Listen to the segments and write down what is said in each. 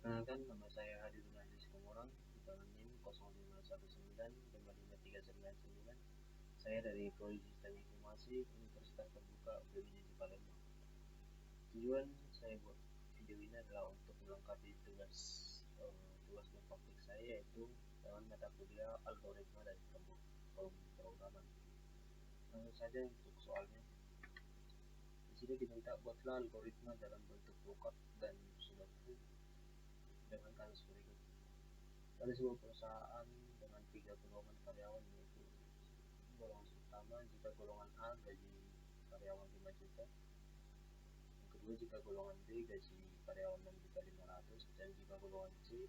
Perkenalkan, nama saya Hadi Runadi Situmorang dengan NIM 0519555399. Saya dari Prodi Sistem Informasi Universitas Terbuka UPBJJ Palembang. Tujuan saya buat video ini adalah untuk melengkapi tugas praktik saya, yaitu dengan mata kuliah algoritma dan pemrograman. Langsung saja untuk soalnya. Di sini diminta buatlah algoritma dalam bentuk lookup dan sudoku dengan kasus berikut. Pada sebuah perusahaan dengan 3 golongan karyawan, yaitu golongan pertama jika golongan A gaji karyawan 5 juta, yang kedua jika golongan B gaji karyawan 6.500.000, dan jika golongan C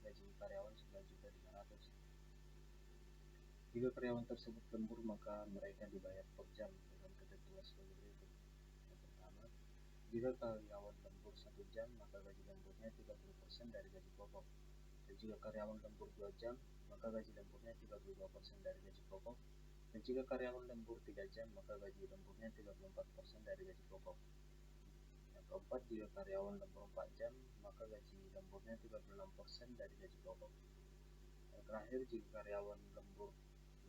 gaji karyawan 9.500.000. Jika karyawan tersebut lembur, maka mereka dibayar per jam dengan ketentuan sebagai berikut. Yang pertama, jika karyawan lembur 1 jam, maka gaji lemburnya 30% dari gaji pokok. Dan jika karyawan lembur 2 jam, maka gaji lemburnya 32% dari gaji pokok. Dan jika karyawan lembur 3 jam, maka gaji lemburnya 34% dari gaji pokok. Yang keempat, jika karyawan lembur 4 jam, maka gaji lemburnya 36% dari gaji pokok. Yang terakhir, jika karyawan lembur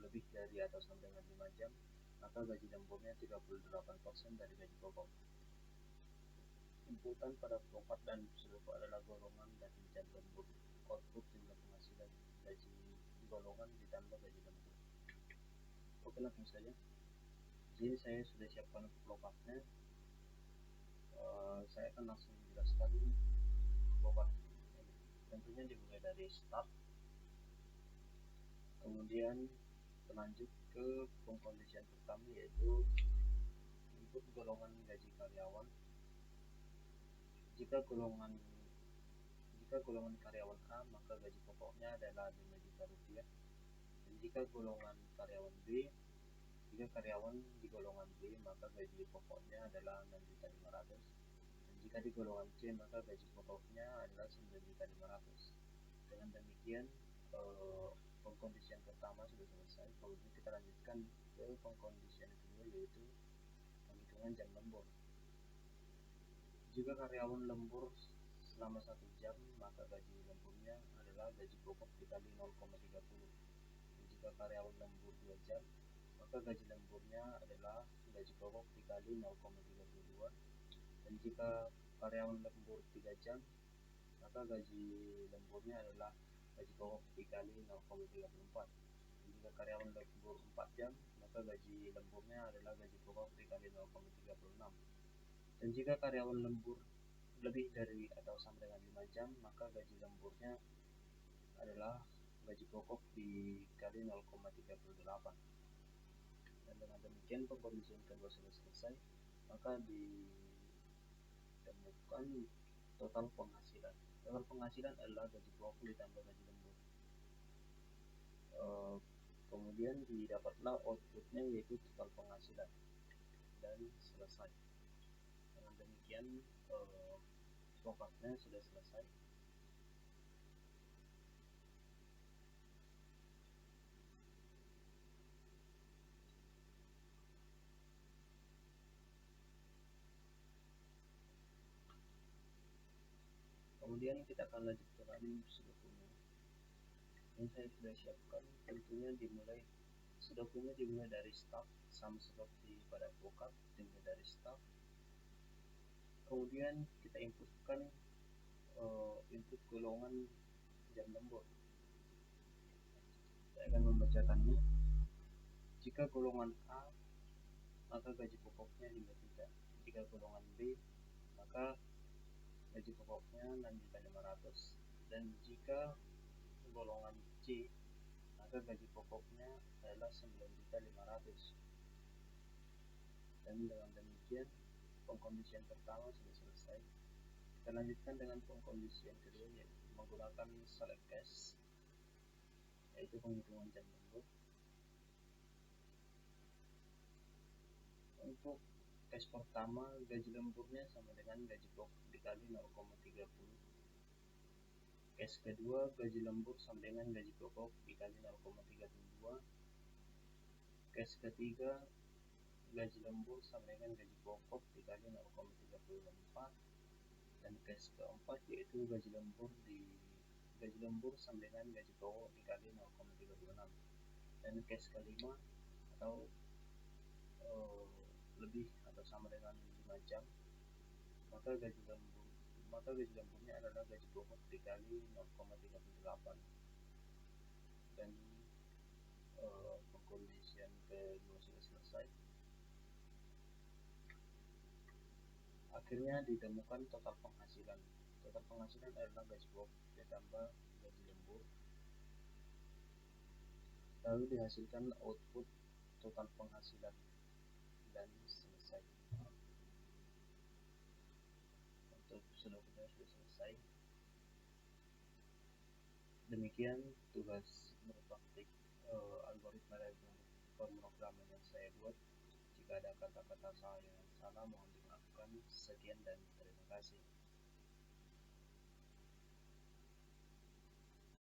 lebih dari atau sama dengan 5 jam, maka gaji lemburnya 38% dari gaji pokok. Inputan pada pokok dan sudoku adalah golongan dan jam lembur. Output jumlah penghasilan gaji golongan ditambah gaji lembur. Oke, langsung saja. Jadi saya sudah siapkan lookupnya. Saya akan langsung menjelaskan lookup. Tentunya dimulai dari start, kemudian berlanjut ke pengkondisian pertama, yaitu input golongan gaji karyawan. Jika golongan karyawan A, maka gaji pokoknya adalah 5 juta rupiah. Dan jika golongan karyawan B, jika karyawan di golongan B, maka gaji pokoknya adalah 6.500.000. Dan jika di golongan C, maka gaji pokoknya adalah 9.500.000. Dengan demikian, pengkondisian pertama sudah selesai. Kemudian kita lanjutkan ke pengkondisian kedua, yaitu penghitungan jam lembur. Jika karyawan lembur selama 1 jam, maka gaji lemburnya adalah gaji pokok dikali 0,30. Dan jika karyawan lembur 2 jam, maka gaji lemburnya adalah gaji pokok dikali 0,32. Dan jika karyawan lembur 3 jam, maka gaji lemburnya adalah gaji pokok dikali 0,34. Dan jika karyawan lembur 4 jam, maka gaji lemburnya adalah gaji pokok dikali 0,36. Dan jika karyawan lembur lebih dari atau sama dengan 5 jam, maka gaji lemburnya adalah gaji pokok dikali 0,38. Dan dengan demikian pengkondisian kedua sudah selesai, maka ditemukan total penghasilan. Total penghasilan adalah gaji pokok ditambah gaji lembur. Kemudian didapatlah outputnya, yaitu total penghasilan, dan selesai. Dengan demikian lookupnya sudah selesai. Kemudian kita akan lanjut ke running sudokunya. Yang saya sudah siapkan tentunya sudokunya dimulai dari start, sama seperti pada lookup, dimulai dari start. Kemudian kita inputkan input golongan jam lembur. Saya akan membacakannya. Jika golongan A, maka gaji pokoknya 5 juta. Jika golongan B, maka gaji pokoknya 6.500.000. Dan jika golongan C, maka gaji pokoknya adalah 9.500.000. Dan dengan demikian pengkondisian pertama sudah selesai. Kita lanjutkan dengan pengkondisian kedua, yaitu menggunakan select case, yaitu penghitungan jam lembur. Untuk case pertama, gaji lemburnya sama dengan gaji pokok dikali 0,30. Case kedua, gaji lembur sama dengan gaji pokok dikali 0,32. Case ketiga, gaji lembur sama dengan gaji pokok dikali 0,34. Dan case keempat yaitu gaji lembur sambilan gaji pokok dikali 0,36. Dan case kelima atau lebih atau sama dengan 5 jam, maka gaji lemburnya adalah gaji pokok dikali 0,38. Dan pengkondisian kedua sudah selesai. Akhirnya ditemukan total penghasilan. Total penghasilan adalah gaji pokok ditambah gaji lembur, lalu dihasilkan output total penghasilan, dan selesai. Untuk sudah selesai. Demikian tugas berpraktik algoritma dan pemrograman yang saya buat. Jika ada kata-kata saya yang salah mohon dimaafkan. Sekian dan terima kasih.